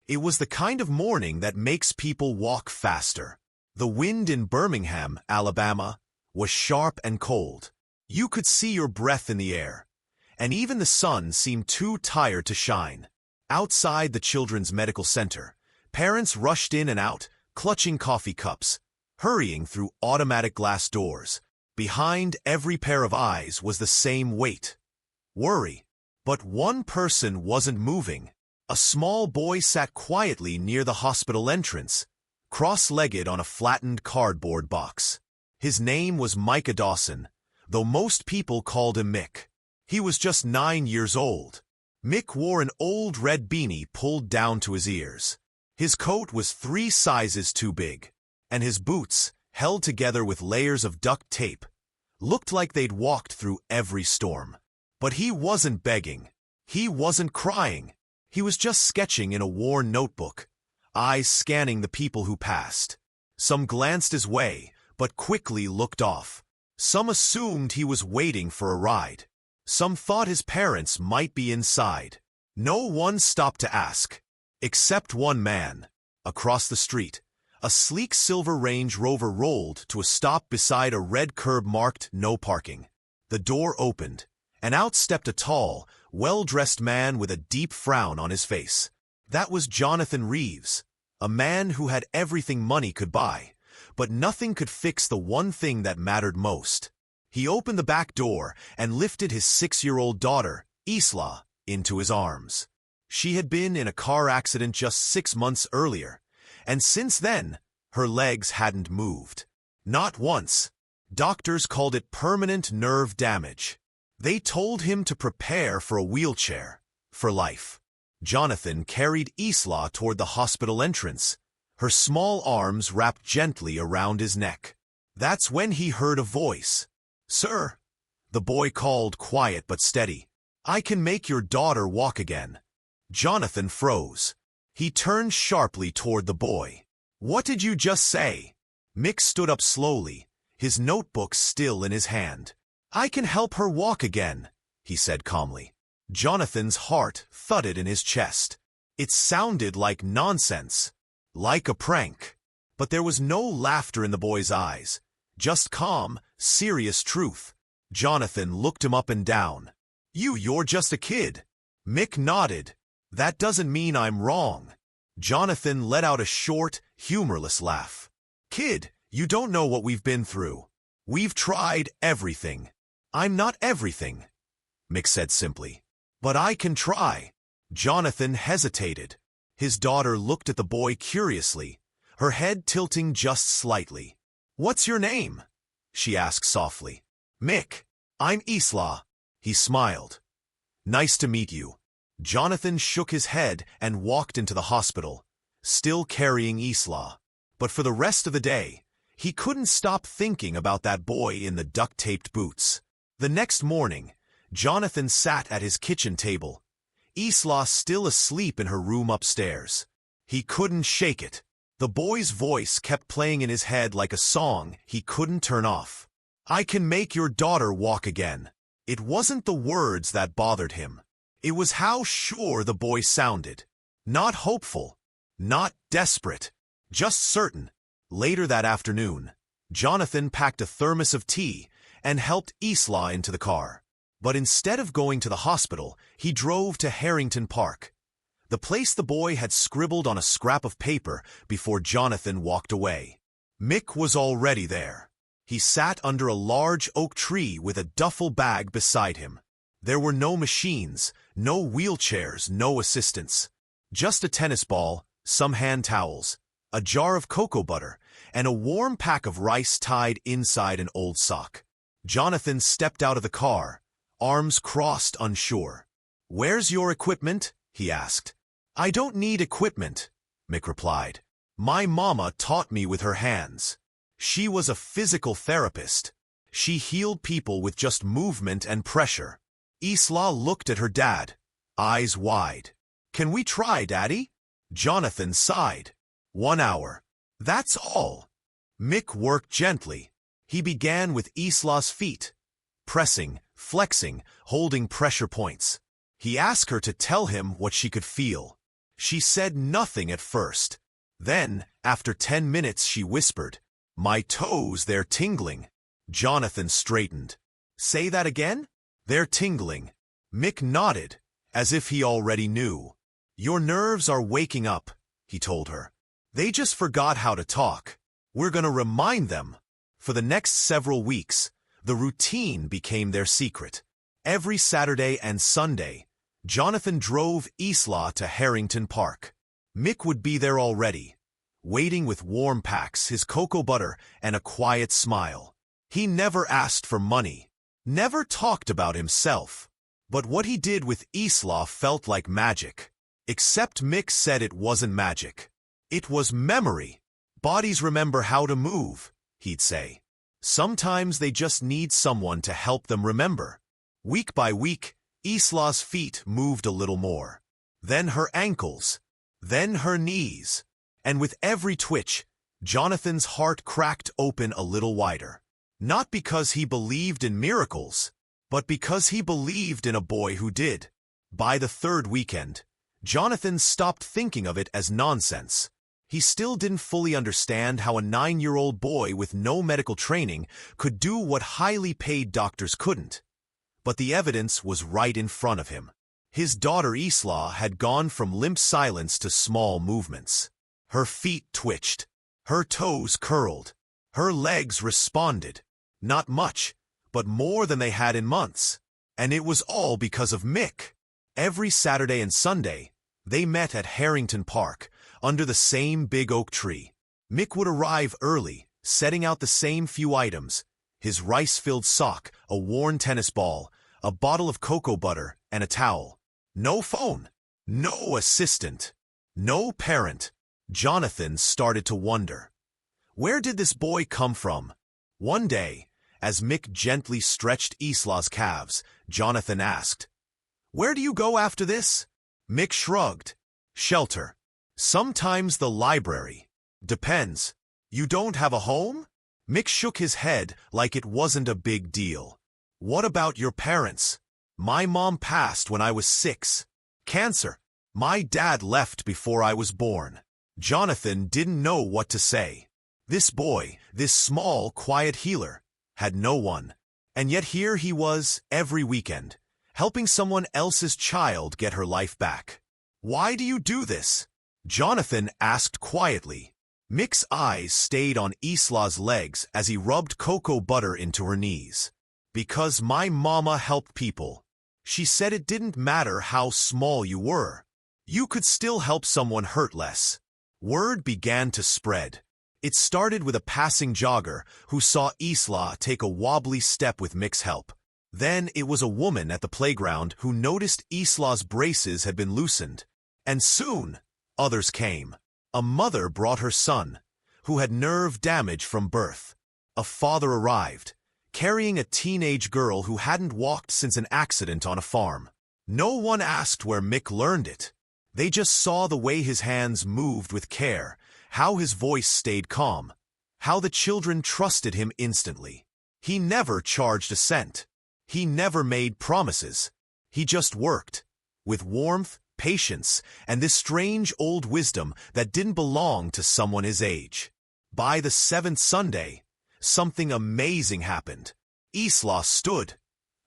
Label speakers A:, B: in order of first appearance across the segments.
A: It was the kind of morning that makes people walk faster. The wind in Birmingham, Alabama, was sharp and cold. You could see your breath in the air, and even the sun seemed too tired to shine. Outside the children's medical center, parents rushed in and out, clutching coffee cups, hurrying through automatic glass doors. Behind every pair of eyes was the same weight: worry. But one person wasn't moving. A small boy sat quietly near the hospital entrance, cross-legged on a flattened cardboard box. His name was Micah Dawson, though most people called him Mick. He was just 9 years old. Mick wore an old red beanie pulled down to his ears. His coat was 3 sizes too big, and his boots, held together with layers of duct tape, looked like they'd walked through every storm. But he wasn't begging. He wasn't crying. He was just sketching in a worn notebook, eyes scanning the people who passed. Some glanced his way, but quickly looked off. Some assumed he was waiting for a ride. Some thought his parents might be inside. No one stopped to ask, except one man. Across the street, a sleek silver Range Rover rolled to a stop beside a red curb marked "No Parking." The door opened, and out stepped a tall, well-dressed man with a deep frown on his face. That was Jonathan Reeves, a man who had everything money could buy, but nothing could fix the one thing that mattered most. He opened the back door and lifted his 6-year-old daughter, Isla, into his arms. She had been in a car accident just 6 months earlier, and since then, her legs hadn't moved. Not once. Doctors called it permanent nerve damage. They told him to prepare for a wheelchair, for life. Jonathan carried Isla toward the hospital entrance, her small arms wrapped gently around his neck. That's when he heard a voice. "Sir," the boy called, quiet but steady. "I can make your daughter walk again." Jonathan froze. He turned sharply toward the boy. "What did you just say?" Mick stood up slowly, his notebook still in his hand. "I can help her walk again," he said calmly. Jonathan's heart thudded in his chest. It sounded like nonsense, like a prank. But there was no laughter in the boy's eyes, just calm, serious truth. Jonathan looked him up and down. You're just a kid." Mick nodded. "That doesn't mean I'm wrong." Jonathan let out a short, humorless laugh. "Kid, you don't know what we've been through. We've tried everything." "I'm not everything," Mick said simply. "But I can try." Jonathan hesitated. His daughter looked at the boy curiously, her head tilting just slightly. "What's your name?" she asked softly. "Mick. I'm Isla." He smiled. "Nice to meet you." Jonathan shook his head and walked into the hospital, still carrying Isla. But for the rest of the day, he couldn't stop thinking about that boy in the duct-taped boots. The next morning, Jonathan sat at his kitchen table, Isla still asleep in her room upstairs. He couldn't shake it. The boy's voice kept playing in his head like a song he couldn't turn off. "I can make your daughter walk again." It wasn't the words that bothered him. It was how sure the boy sounded. Not hopeful, not desperate, just certain. Later that afternoon, Jonathan packed a thermos of tea and helped Isla into the car. But instead of going to the hospital, he drove to Harrington Park, the place the boy had scribbled on a scrap of paper before Jonathan walked away. Mick was already there. He sat under a large oak tree with a duffel bag beside him. There were no machines, no wheelchairs, no assistants. Just a tennis ball, some hand towels, a jar of cocoa butter, and a warm pack of rice tied inside an old sock. Jonathan stepped out of the car, arms crossed, unsure. "Where's your equipment?" he asked. "I don't need equipment," Mick replied. "My mama taught me with her hands. She was a physical therapist. She healed people with just movement and pressure." Isla looked at her dad, eyes wide. "Can we try, Daddy?" Jonathan sighed. 1 hour. That's all. Mick worked gently. He began with Isla's feet, pressing, flexing, holding pressure points. He asked her to tell him what she could feel. She said nothing at first. Then, after 10 minutes, she whispered, "My toes, they're tingling." Jonathan straightened. "Say that again?" "They're tingling." Mick nodded, as if he already knew. "Your nerves are waking up," he told her. "They just forgot how to talk. We're gonna remind them." For the next several weeks, the routine became their secret. Every Saturday and Sunday, Jonathan drove Isla to Harrington Park. Mick would be there already, waiting with warm packs, his cocoa butter, and a quiet smile. He never asked for money, never talked about himself. But what he did with Isla felt like magic. Except Mick said it wasn't magic. It was memory. Bodies remember how to move, he'd say. Sometimes they just need someone to help them remember. Week by week, Isla's feet moved a little more. Then her ankles. Then her knees. And with every twitch, Jonathan's heart cracked open a little wider. Not because he believed in miracles, but because he believed in a boy who did. By the third weekend, Jonathan stopped thinking of it as nonsense. He still didn't fully understand how a 9-year-old boy with no medical training could do what highly paid doctors couldn't. But the evidence was right in front of him. His daughter Isla had gone from limp silence to small movements. Her feet twitched. Her toes curled. Her legs responded. Not much, but more than they had in months. And it was all because of Mick. Every Saturday and Sunday, they met at Harrington Park, under the same big oak tree. Mick would arrive early, setting out the same few items: his rice-filled sock, a worn tennis ball, a bottle of cocoa butter, and a towel. No phone, no assistant, no parent. Jonathan started to wonder, where did this boy come from? One day, as Mick gently stretched Isla's calves, Jonathan asked, "Where do you go after this?" Mick shrugged. "Shelter. Sometimes the library. Depends. You don't have a home?" Mick shook his head like it wasn't a big deal. "What about your parents?" "My mom passed when I was 6. Cancer. My dad left before I was born." Jonathan didn't know what to say. This boy, this small, quiet healer, had no one. And yet here he was, every weekend, helping someone else's child get her life back. "Why do you do this?" Jonathan asked quietly. Mick's eyes stayed on Isla's legs as he rubbed cocoa butter into her knees. "Because my mama helped people. She said it didn't matter how small you were. You could still help someone hurt less." Word began to spread. It started with a passing jogger who saw Isla take a wobbly step with Mick's help. Then it was a woman at the playground who noticed Isla's braces had been loosened. And soon, others came. A mother brought her son, who had nerve damage from birth. A father arrived, carrying a teenage girl who hadn't walked since an accident on a farm. No one asked where Mick learned it. They just saw the way his hands moved with care, how his voice stayed calm, how the children trusted him instantly. He never charged a cent. He never made promises. He just worked, with warmth, patience, and this strange old wisdom that didn't belong to someone his age. By the 7th Sunday, something amazing happened. Isla stood,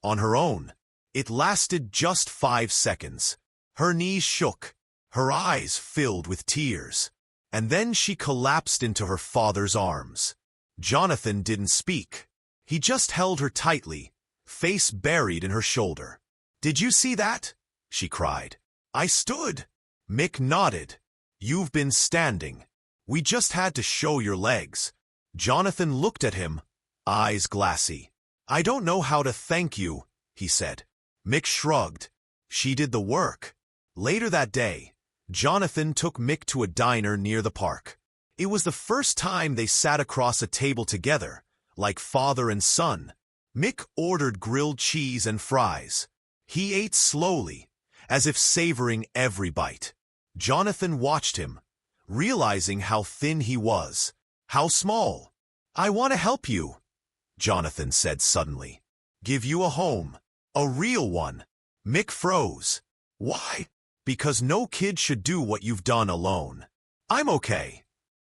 A: on her own. It lasted just 5 seconds. Her knees shook, her eyes filled with tears, and then she collapsed into her father's arms. Jonathan didn't speak. He just held her tightly, face buried in her shoulder. "Did you see that?" she cried. "I stood." Mick nodded. "You've been standing. We just had to show your legs." Jonathan looked at him, eyes glassy. "I don't know how to thank you," he said. Mick shrugged. She did the work. Later that day, Jonathan took Mick to a diner near the park. It was the first time they sat across a table together, like father and son. Mick ordered grilled cheese and fries. He ate slowly, as if savoring every bite. Jonathan watched him, realizing how thin he was, how small. "I want to help you," Jonathan said suddenly. "Give you a home. A real one." Mick froze. "Why? Because no kid should do what you've done alone. I'm okay.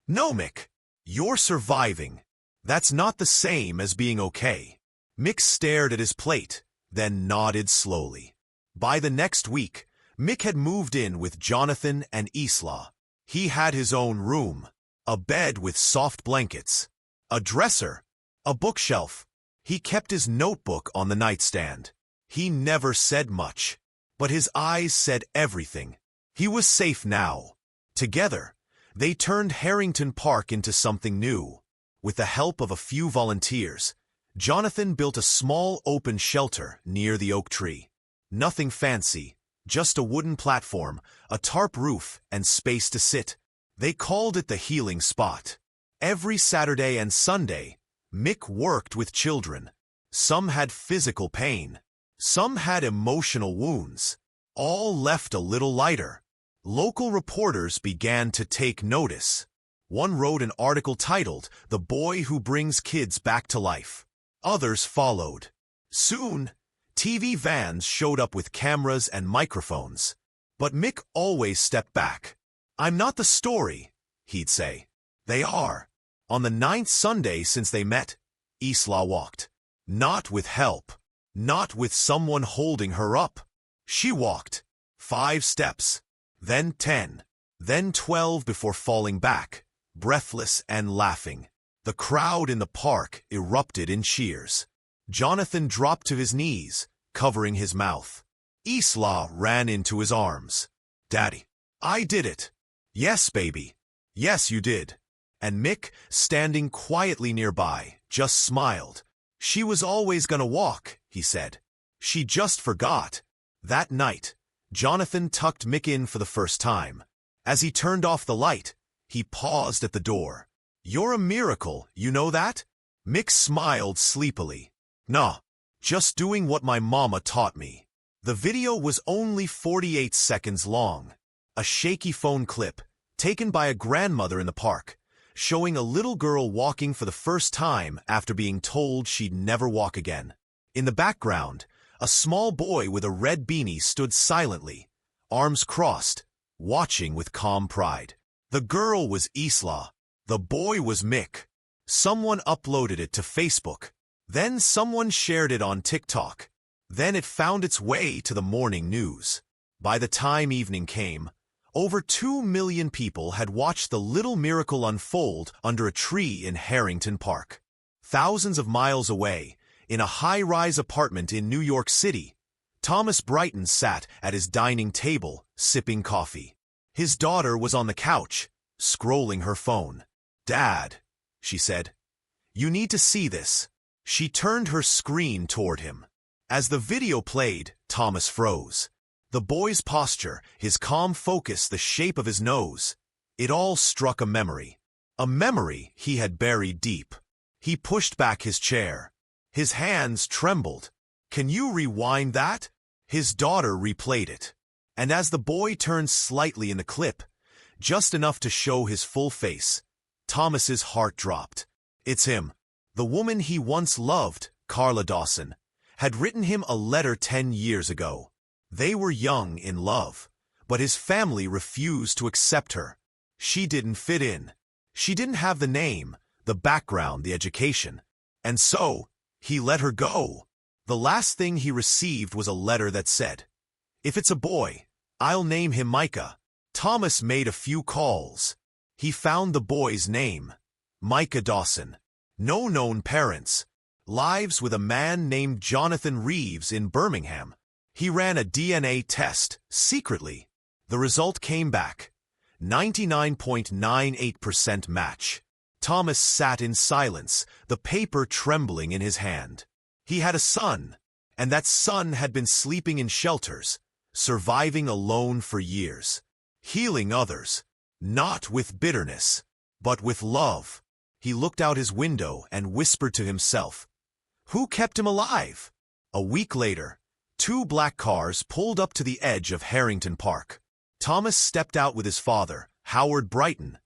A: No, Mick. You're surviving. That's not the same as being okay. Mick stared at his plate, then nodded slowly. By the next week, Mick had moved in with Jonathan and Isla. He had his own room, a bed with soft blankets, a dresser, a bookshelf. He kept his notebook on the nightstand. He never said much, but his eyes said everything. He was safe now. Together, they turned Harrington Park into something new. With the help of a few volunteers, Jonathan built a small open shelter near the oak tree. Nothing fancy, just a wooden platform, a tarp roof, and space to sit. They called it the healing spot. Every Saturday and Sunday, Mick worked with children. Some had physical pain. Some had emotional wounds. All left a little lighter. Local reporters began to take notice. One wrote an article titled, "The Boy Who Brings Kids Back to Life." Others followed. Soon, TV vans showed up with cameras and microphones. But Mick always stepped back. "I'm not the story," he'd say. "They are." On the 9th Sunday since they met, Isla walked. Not with help. Not with someone holding her up. She walked 5 steps, then 10, then 12 before falling back, breathless and laughing. The crowd in the park erupted in cheers. Jonathan dropped to his knees, covering his mouth. Isla ran into his arms. "Daddy, I did it." "Yes, baby. Yes, you did." And Mick, standing quietly nearby, just smiled. "She was always gonna walk," he said. "She just forgot." That night, Jonathan tucked Mick in for the first time. As he turned off the light, he paused at the door. "You're a miracle, you know that?" Mick smiled sleepily. "Nah, just doing what my mama taught me." The video was only 48 seconds long. A shaky phone clip, taken by a grandmother in the park, showing a little girl walking for the first time after being told she'd never walk again. In the background, a small boy with a red beanie stood silently, arms crossed, watching with calm pride. The girl was Isla. The boy was Mick. Someone uploaded it to Facebook. Then someone shared it on TikTok. Then it found its way to the morning news. By the time evening came, over 2 million people had watched the little miracle unfold under a tree in Harrington Park. Thousands of miles away, in a high-rise apartment in New York City, Thomas Brighton sat at his dining table, sipping coffee. His daughter was on the couch, scrolling her phone. "Dad," she said, "you need to see this." She turned her screen toward him. As the video played, Thomas froze. The boy's posture, his calm focus, the shape of his nose, it all struck a memory. A memory he had buried deep. He pushed back his chair. His hands trembled. "Can you rewind that?" His daughter replayed it. And as the boy turned slightly in the clip, just enough to show his full face, Thomas's heart dropped. It's him. The woman he once loved, Carla Dawson, had written him a letter 10 years ago. They were young in love, but his family refused to accept her. She didn't fit in. She didn't have the name, the background, the education. And so, he let her go. The last thing he received was a letter that said, "If it's a boy, I'll name him Micah." Thomas made a few calls. He found the boy's name, Micah Dawson. No known parents. Lives with a man named Jonathan Reeves in Birmingham. He ran a DNA test, secretly. The result came back. 99.98% match. Thomas sat in silence, the paper trembling in his hand. He had a son, and that son had been sleeping in shelters, surviving alone for years, healing others, not with bitterness, but with love. He looked out his window and whispered to himself, "Who kept him alive?" A week later, 2 black cars pulled up to the edge of Harrington Park. Thomas stepped out with his father, Howard Brighton,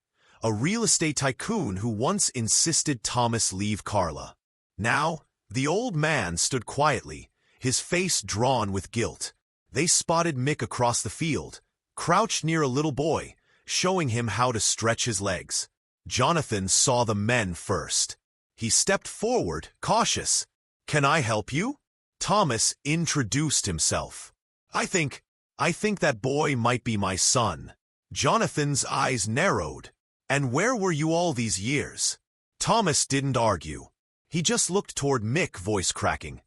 A: a real estate tycoon who once insisted Thomas leave Carla. Now, the old man stood quietly, his face drawn with guilt. They spotted Mick across the field, crouched near a little boy, showing him how to stretch his legs. Jonathan saw the men first. He stepped forward, cautious. "Can I help you?" Thomas introduced himself. I think that boy might be my son." Jonathan's eyes narrowed. "And where were you all these years?" Thomas didn't argue. He just looked toward Mick, voice cracking.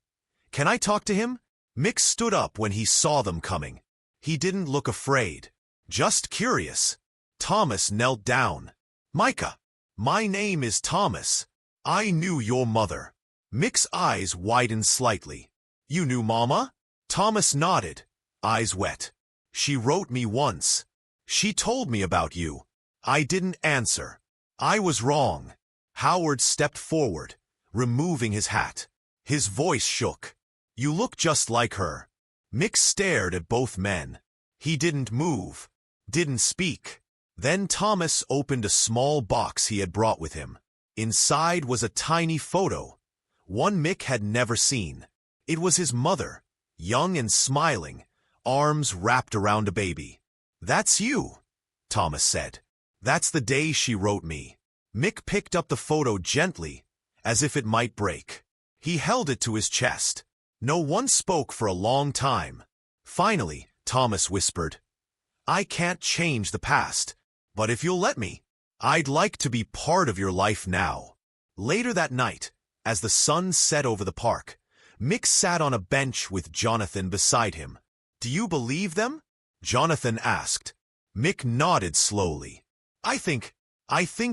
A: "Can I talk to him?" Mick stood up when he saw them coming. He didn't look afraid, just curious. Thomas knelt down. "Micah, my name is Thomas. I knew your mother." Mick's eyes widened slightly. "You knew Mama?" Thomas nodded, eyes wet. "She wrote me once. She told me about you." I didn't answer. I was wrong. Howard stepped forward, removing his hat. His voice shook. "You look just like her." Mick stared at both men. He didn't move, didn't speak. Then Thomas opened a small box he had brought with him. Inside was a tiny photo, one Mick had never seen. It was his mother, young and smiling, arms wrapped around a baby. "That's you," Thomas said. "That's the day she wrote me." Mick picked up the photo gently, as if it might break. He held it to his chest. No one spoke for a long time. Finally, Thomas whispered, "I can't change the past, but if you'll let me, I'd like to be part of your life now." Later that night, as the sun set over the park, Mick sat on a bench with Jonathan beside him. "Do you believe them?" Jonathan asked. Mick nodded slowly. I think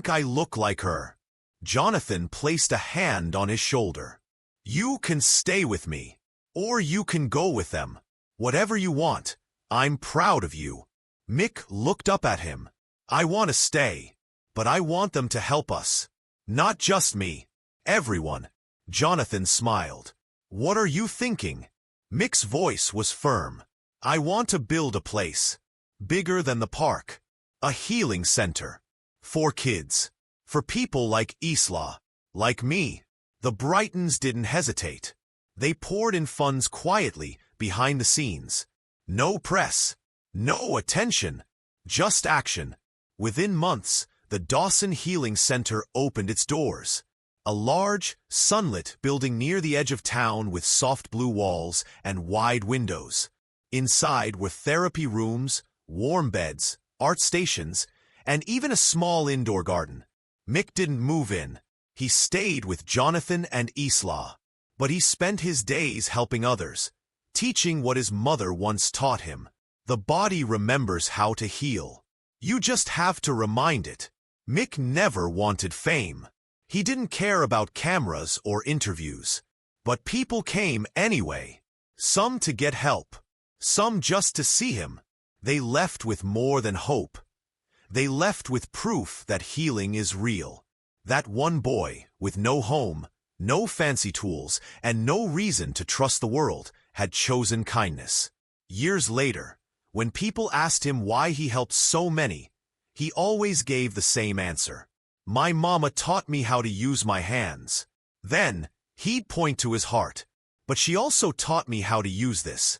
A: I look like her." Jonathan placed a hand on his shoulder. "You can stay with me, or you can go with them. Whatever you want. I'm proud of you." Mick looked up at him. "I want to stay, but I want them to help us. Not just me. Everyone." Jonathan smiled. "What are you thinking?" Mick's voice was firm. "I want to build a place, bigger than the park. A healing center. For kids. For people like Isla. Like me." The Brightons didn't hesitate. They poured in funds quietly, behind the scenes. No press. No attention. Just action. Within months, the Dawson Healing Center opened its doors. A large, sunlit building near the edge of town with soft blue walls and wide windows. Inside were therapy rooms, warm beds, art stations, and even a small indoor garden. Mick didn't move in. He stayed with Jonathan and Isla. But he spent his days helping others, teaching what his mother once taught him. The body remembers how to heal. You just have to remind it. Mick never wanted fame. He didn't care about cameras or interviews. But people came anyway. Some to get help. Some just to see him. They left with more than hope. They left with proof that healing is real. That one boy, with no home, no fancy tools, and no reason to trust the world, had chosen kindness. Years later, when people asked him why he helped so many, he always gave the same answer. "My mama taught me how to use my hands." Then, he'd point to his heart. "But she also taught me how to use this."